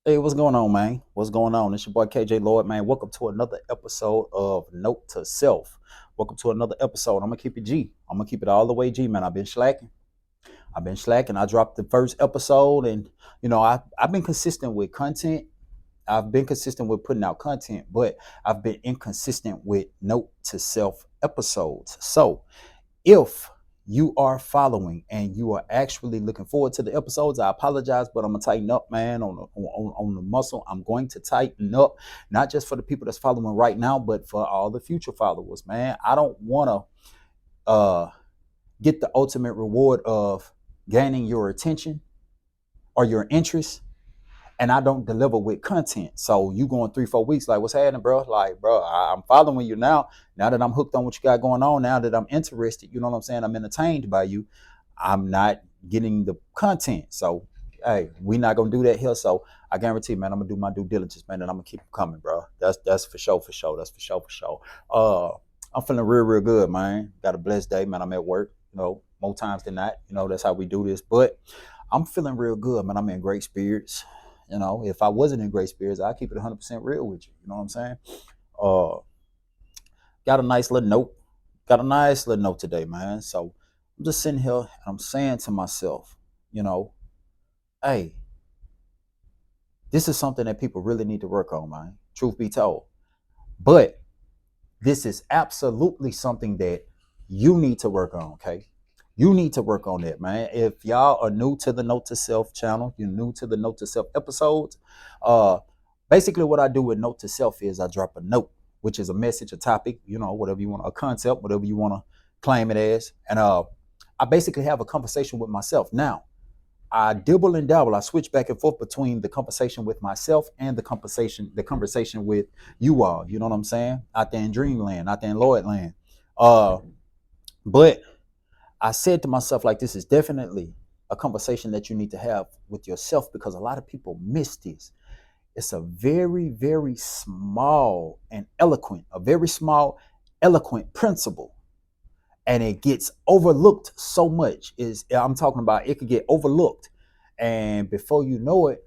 Hey, what's going on, man? What's going on? It's your boy KJ Loyd, man. Welcome to another episode of Note to Self. Welcome to another episode. I'm gonna keep it G. I'm gonna keep it all the way G, man. I've been slacking. I dropped the first episode, and I've been consistent with content. I've been consistent with putting out content, but I've been inconsistent with Note to Self episodes. So if you are following and you are actually looking forward to the episodes, I apologize, but I'm gonna tighten up, man, on the muscle. I'm going to tighten up, not just for the people that's following right now, but for all the future followers, man. I don't want to get the ultimate reward of gaining your attention or your interest, and I don't deliver with content. So you going 3-4 weeks, like, what's happening, bro? Like, bro, I'm following you now. Now that I'm hooked on what you got going on, now that I'm interested, you know what I'm saying? I'm entertained by you. I'm not getting the content. So, hey, we not gonna do that here. So I guarantee, man, I'm gonna do my due diligence, man, and I'm gonna keep coming, bro. That's for sure, for sure. That's for sure, for sure. I'm feeling real good, man. Got a blessed day, man. I'm at work, more times than not. That's how we do this. But I'm feeling real good, man. I'm in great spirits. If I wasn't in great spirits, I'd keep it 100% real with you. You know what I'm saying? Uh, got a nice little note. Got a nice little note today, man. So I'm just sitting here and I'm saying to myself, hey, this is something that people really need to work on, man. Truth be told. But this is absolutely something that you need to work on, okay? You need to work on that, man. If y'all are new to the Note to Self channel, you're new to the Note to Self episodes, basically what I do with Note to Self is I drop a note, which is a message, a topic, whatever you want, a concept, whatever you want to claim it as. And I basically have a conversation with myself. Now, I dibble and dabble. I switch back and forth between the conversation with myself and the conversation with you all. You know what I'm saying? Out there in Dreamland, out there in Loydland. But I said to myself, like, this is definitely a conversation that you need to have with yourself, because a lot of people miss this. It's a very, very small and eloquent, principle. And it gets overlooked so much. I'm talking about, it could get overlooked. And before you know it,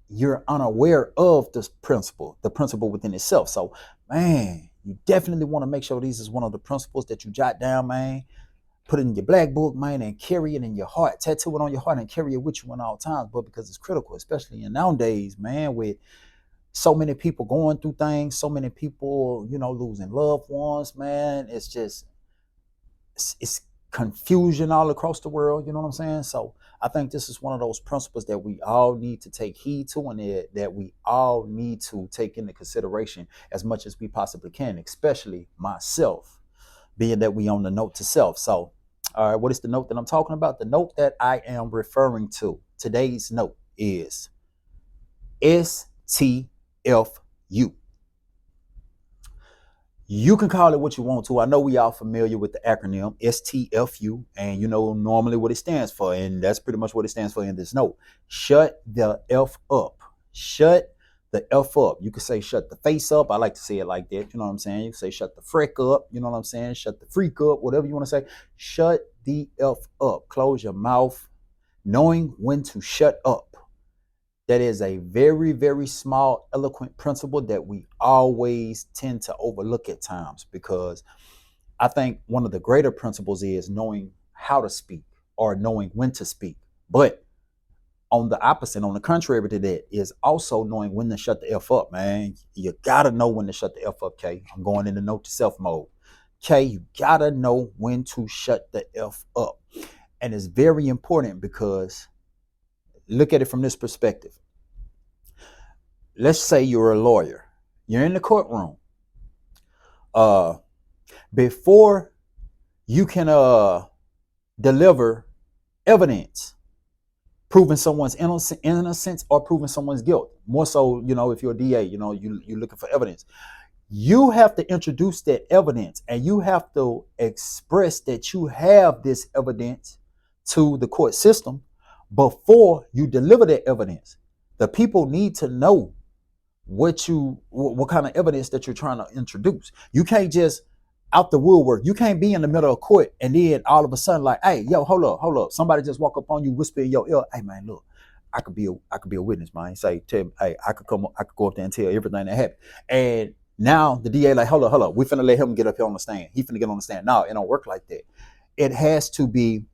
you're unaware of this principle, the principle within itself. So, man, you definitely want to make sure this is one of the principles that you jot down, man. Put it in your black book, man, and carry it in your heart. Tattoo it on your heart and carry it with you in all times, but because it's critical, especially in nowadays, man, with so many people going through things, so many people, losing loved ones, man. It's just, it's confusion all across the world, you know what I'm saying? So I think this is one of those principles that we all need to take heed to, and that we all need to take into consideration as much as we possibly can, especially myself, being that we on the Note to Self. So, all right, what is the note that I'm talking about? The note that I am referring to, today's note, is STFU. You can call it what you want to. I know we all familiar with the acronym STFU, and you know normally what it stands for, and that's pretty much what it stands for in this note. Shut the F up. Shut the F up. You could say shut the face up. I like to say it like that. You know what I'm saying? You can say shut the frick up. You know what I'm saying? Shut the freak up. Whatever you want to say. Shut the F up. Close your mouth. Knowing when to shut up. That is a very, very small, eloquent principle that we always tend to overlook at times, because I think one of the greater principles is knowing how to speak or knowing when to speak. But on the opposite, on the contrary to that, is also knowing when to shut the F up, man. You gotta know when to shut the F up, K. I'm going into Note to Self mode. K, you gotta know when to shut the F up. And it's very important, because look at it from this perspective. Let's say you're a lawyer. You're in the courtroom. Before you can deliver evidence proving someone's innocence or proving someone's guilt, more so, if you're a DA, you're looking for evidence. You have to introduce that evidence, and you have to express that you have this evidence to the court system before you deliver that evidence. The people need to know what kind of evidence that you're trying to introduce. You can't just out the woodwork. You can't be in the middle of court and then all of a sudden, like, hey, yo, hold up. Somebody just walk up on you, whisper in your ear, hey man, look, I could be a witness, man. Say, tell me, hey, I could go up there and tell everything that happened. And now the DA like, hold up, we finna let him get up here on the stand. He finna get on the stand. No, it don't work like that. It has to be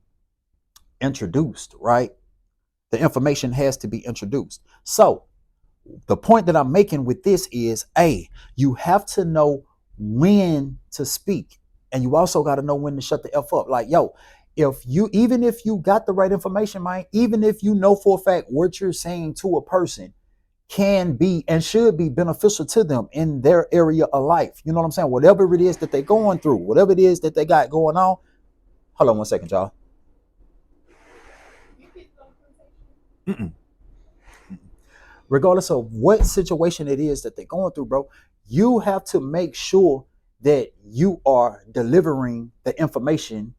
introduced, right? The information has to be introduced. So the point that I'm making with this is, A, you have to know when to speak. And you also got to know when to shut the F up. Like, yo, even if you got the right information, man, even if you know for a fact what you're saying to a person can be and should be beneficial to them in their area of life. You know what I'm saying? Whatever it is that they're going through, whatever it is that they got going on. Hold on one second, y'all. Mm-mm. Regardless of what situation it is that they're going through, bro, you have to make sure that you are delivering the information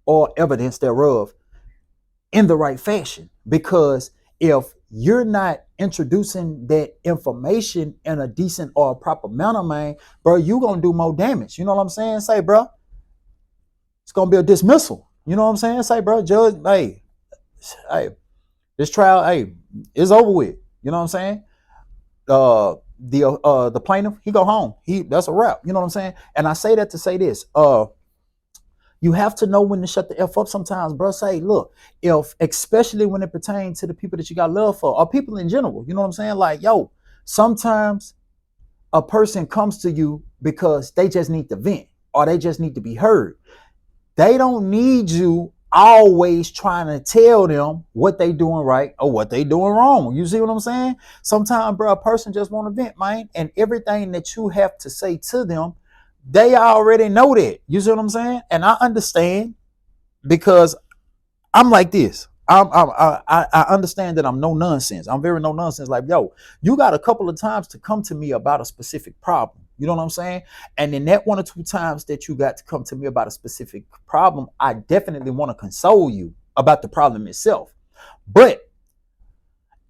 or evidence thereof in the right fashion. Because if you're not introducing that information in a decent or a proper manner, man, bro, you're going to do more damage. You know what I'm saying? Say, bro, it's going to be a dismissal. You know what I'm saying? Say, bro, judge, hey, this trial, hey, it's over with. You know what I'm saying? The plaintiff, he go home. That's a wrap. You know what I'm saying? And I say that to say this. You have to know when to shut the F up sometimes, bro. Say, look, especially when it pertains to the people that you got love for, or people in general, you know what I'm saying? Like, yo, sometimes a person comes to you because they just need to vent or they just need to be heard. They don't need you always trying to tell them what they doing right or what they doing wrong. You see what I'm saying? Sometimes, bro, a person just want to vent, man, and everything that you have to say to them, they already know that. You see what I'm saying? And I understand, because I'm like this. I understand that I'm no nonsense. I'm very no nonsense. Like, yo, you got a couple of times to come to me about a specific problem. You know what I'm saying? And in that 1 or 2 times that you got to come to me about a specific problem, I definitely want to console you about the problem itself. But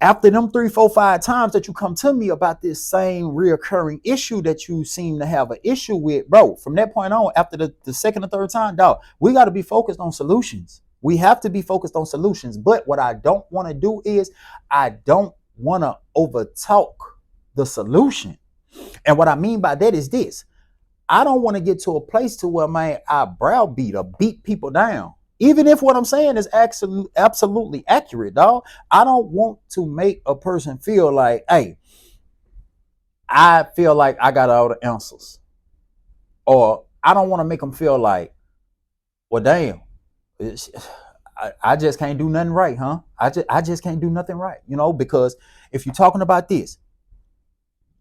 after them 3, 4, 5 times that you come to me about this same reoccurring issue that you seem to have an issue with, bro, from that point on, after the second or third time, dog, we got to be focused on solutions. We have to be focused on solutions. But what I don't want to do is I don't want to overtalk the solution. And what I mean by that is this. I don't want to get to a place to where, man, I browbeat or beat people down. Even if what I'm saying is absolutely accurate, dog. I don't want to make a person feel like, hey, I feel like I got all the answers. Or I don't want to make them feel like, well, damn, I just can't do nothing right, huh? I just can't do nothing right, you know, because if you're talking about this,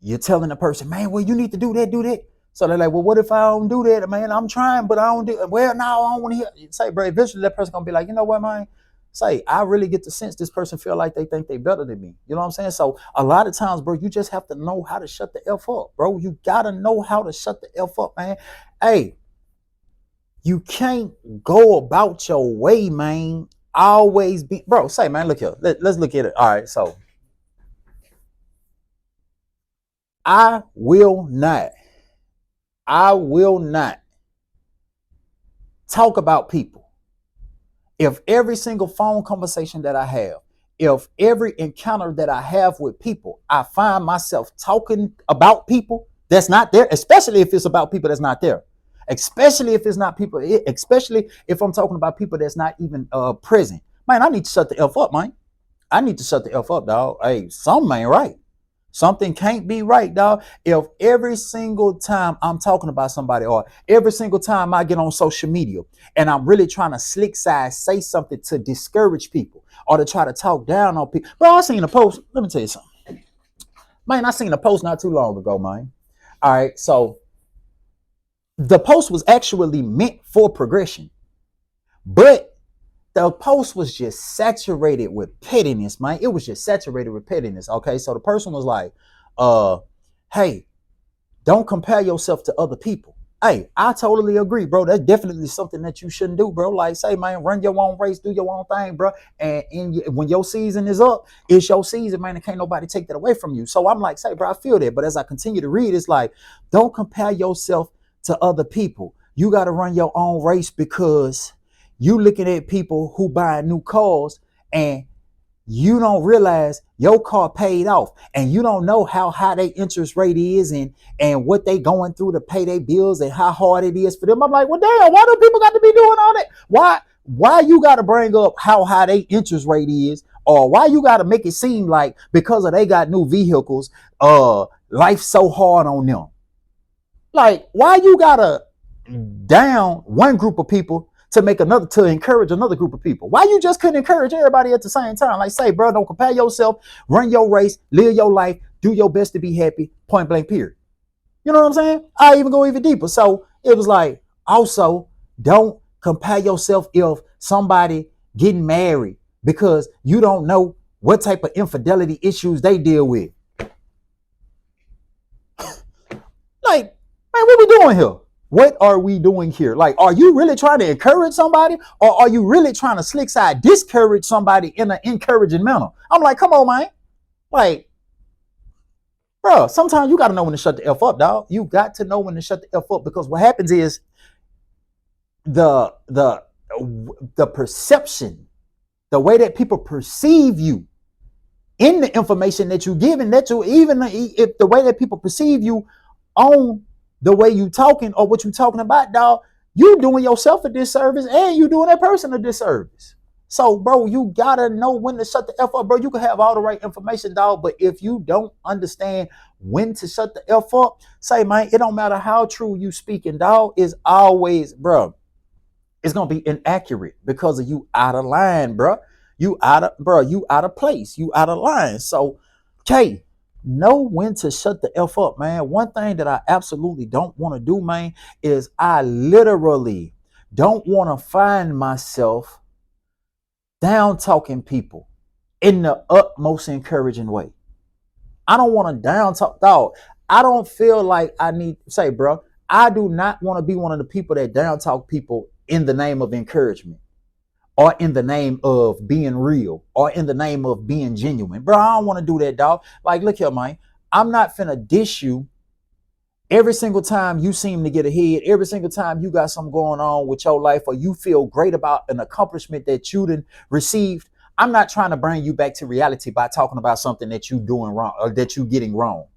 you're telling the person, man, well, you need to do that, do that. So they're like, well, what if I don't do that, man? I'm trying, but I don't do it. Well, no, I don't want to hear. Say, bro, eventually that person gonna be like, you know what, man? Say, I really get the sense this person feel like they think they better than me. You know what I'm saying? So a lot of times, bro, you just have to know how to shut the F up, bro. You gotta know how to shut the F up, man. Hey, you can't go about your way, man. Always be, bro. Say, man, look here. Let's look at it. All right, so I will not talk about people. If every single phone conversation that I have, if every encounter that I have with people, I find myself talking about people that's not there, especially if it's about people that's not there. Especially if it's not people, especially if I'm talking about people that's not even present. Man, I need to shut the F up, man. I need to shut the F up, dog. Hey, something ain't right. Something can't be right, dog. If every single time I'm talking about somebody, or every single time I get on social media and I'm really trying to slick side say something to discourage people or to try to talk down on people. Bro, I seen a post. Let me tell you something. Man, I seen a post not too long ago, man. All right, so the post was actually meant for progression, but the post was just saturated with pettiness, man. It was just saturated with pettiness. Okay, so the person was like, hey, don't compare yourself to other people. Hey, I totally agree, bro. That's definitely something that you shouldn't do, bro. Like, say, man, run your own race, do your own thing, bro. And when your season is up, it's your season, man, and can't nobody take that away from you. So I'm like, say, bro, I feel that. But as I continue to read, it's like, don't compare yourself to other people. You got to run your own race, because you looking at people who buy new cars and you don't realize your car paid off and you don't know how high their interest rate is and what they going through to pay their bills and how hard it is for them. I'm like, well, damn, why do people got to be doing all that? Why you got to bring up how high their interest rate is, or why you got to make it seem like because of they got new vehicles, life's so hard on them? Like, why you gotta down one group of people to encourage another group of people? Why you just couldn't encourage everybody at the same time? Like, say, bro, don't compare yourself, run your race, live your life, do your best to be happy, point blank, period. You know what I'm saying? I even go even deeper. So it was like, also, don't compare yourself if somebody getting married because you don't know what type of infidelity issues they deal with. Like, man, what we doing here? What are we doing here? Like, are you really trying to encourage somebody, or are you really trying to slick side discourage somebody in an encouraging manner? I'm like, come on, man. Like, bro, sometimes you got to know when to shut the F up, dog. You got to know when to shut the F up, because what happens is the perception, the way that people perceive you in the information that you give, and that you, even if the way that people perceive you on the way you talking or what you talking about, dog, you doing yourself a disservice and you doing that person a disservice. So, bro, you gotta know when to shut the F up, bro. You can have all the right information, dog, but if you don't understand when to shut the F up, say, man, it don't matter how true you speaking, dog, is always, bro, it's gonna be inaccurate because of you out of line, bro. You out of place, you out of line. So, okay, know when to shut the F up, man. One thing that I absolutely don't want to do, man, is I literally don't want to find myself down talking people in the utmost encouraging way. I don't want to down talk, dog. I don't feel like I need to say, bro, I do not want to be one of the people that down talk people in the name of encouragement, or in the name of being real, or in the name of being genuine. Bro, I don't want to do that, dog. Like, look here, man. I'm not finna dish you every single time you seem to get ahead, every single time you got something going on with your life, or you feel great about an accomplishment that you done received. I'm not trying to bring you back to reality by talking about something that you doing wrong, or that you getting wrong,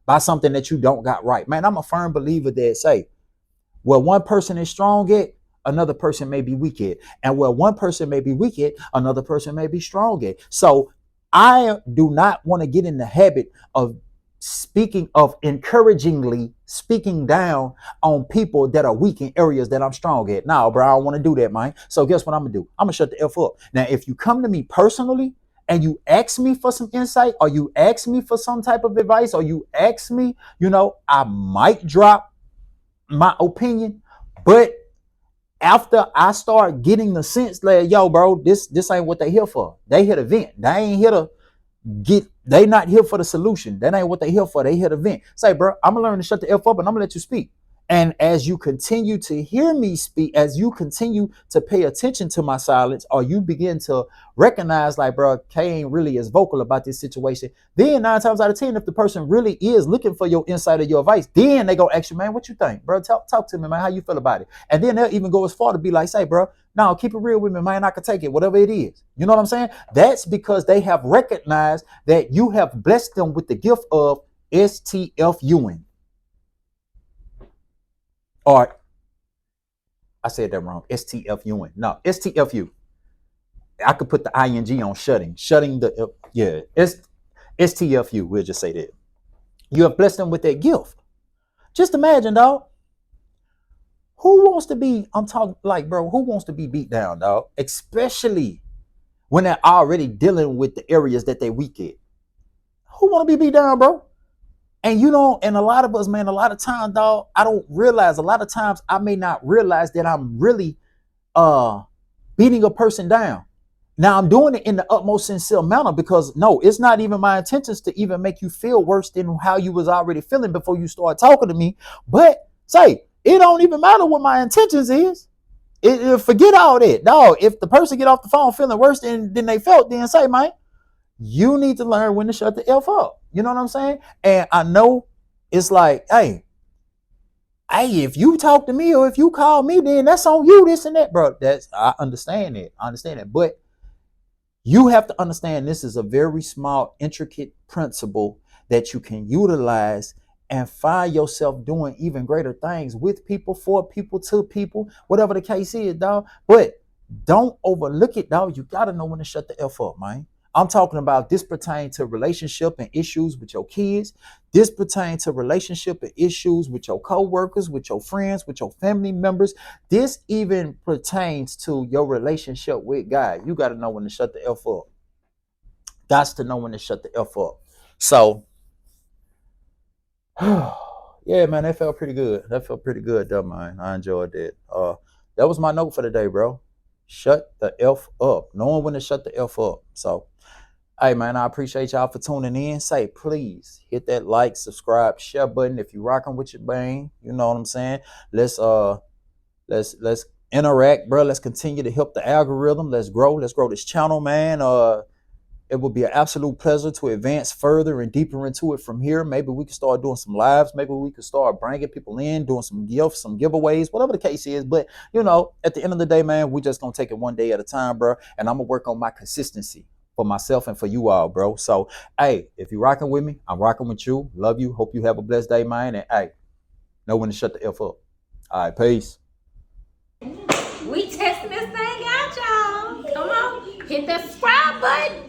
by something that you don't got right. Man, I'm a firm believer that say, where one person is strong at, another person may be weak at. And where one person may be weak at, another person may be strong at. So I do not want to get in the habit of encouragingly speaking down on people that are weak in areas that I'm strong at. Now, bro, I don't want to do that, man. So guess what I'm going to do? I'm going to shut the F up. Now, if you come to me personally and you ask me for some insight, or you ask me for some type of advice, or you ask me, I might drop my opinion. But after I start getting the sense that, yo, bro, this ain't what they here for. They here to vent. They ain't here to they not here for the solution. That ain't what they here for. They here to vent. Say, bro, I'm gonna learn to shut the F up, and I'm gonna let you speak. And as you continue to hear me speak, as you continue to pay attention to my silence, or you begin to recognize, like, bro, Kay ain't really as vocal about this situation, then 9 times out of 10, if the person really is looking for your insight or your advice, then they go ask you, man, what you think, bro? Talk to me, man. How you feel about it? And then they'll even go as far to be like, say, bro, no, keep it real with me, man. I can take it, whatever it is. You know what I'm saying? That's because they have recognized that you have blessed them with the gift of STFUing. Or I said that wrong. STFUing. No, STFU. I could put the ing on shutting. Shutting the STFU. We'll just say that. You have blessed them with that gift. Just imagine, dog. Who wants to be, I'm talking like, bro, who wants to be beat down, dog? Especially when they're already dealing with the areas that they weak at. Who want to be beat down, bro? And and a lot of us, man, a lot of times, dog, I don't realize, a lot of times I may not realize that I'm really beating a person down. Now I'm doing it in the utmost sincere manner, because no, it's not even my intentions to even make you feel worse than how you was already feeling before you start talking to me. But say, it don't even matter what my intentions is. Forget all that, dog. If the person get off the phone feeling worse than they felt, then say, man, you need to learn when to shut the F up. You know what I'm saying? And I know it's like, hey, if you talk to me or if you call me, then that's on you, this and that, bro. I understand it. But You have to understand this is a very small, intricate principle that you can utilize and find yourself doing even greater things with people, for people, to people, whatever the case is, dog. But don't overlook it, dog. You got to know when to shut the F up, man. I'm talking about this pertain to relationship and issues with your kids. This pertains to relationship and issues with your co-workers, with your friends, with your family members. This even pertains to your relationship with God. You got to know when to shut the F up. Got to know when to shut the F up. So, yeah, man, that felt pretty good. That felt pretty good, though, man. I enjoyed that. That was my note for the day, bro. Shut the F up. Knowing when to shut the F up. So, hey, man, I appreciate y'all for tuning in. Say, please hit that like, subscribe, share button if you rocking with your bang. You know what I'm saying? Let's interact, bro. Let's continue to help the algorithm. Let's grow. Let's grow this channel, man. It would be an absolute pleasure to advance further and deeper into it from here. Maybe we can start doing some lives. Maybe we can start bringing people in, doing some gifts, some giveaways, whatever the case is. But, you know, at the end of the day, man, we just going to take it one day at a time, bro. And I'm going to work on my consistency for myself and for you all, bro. So, hey, if you're rocking with me, I'm rocking with you. Love you. Hope you have a blessed day, man. And, hey, know when to shut the F up. All right, peace. We testing this thing out, y'all. Come on, hit that subscribe button.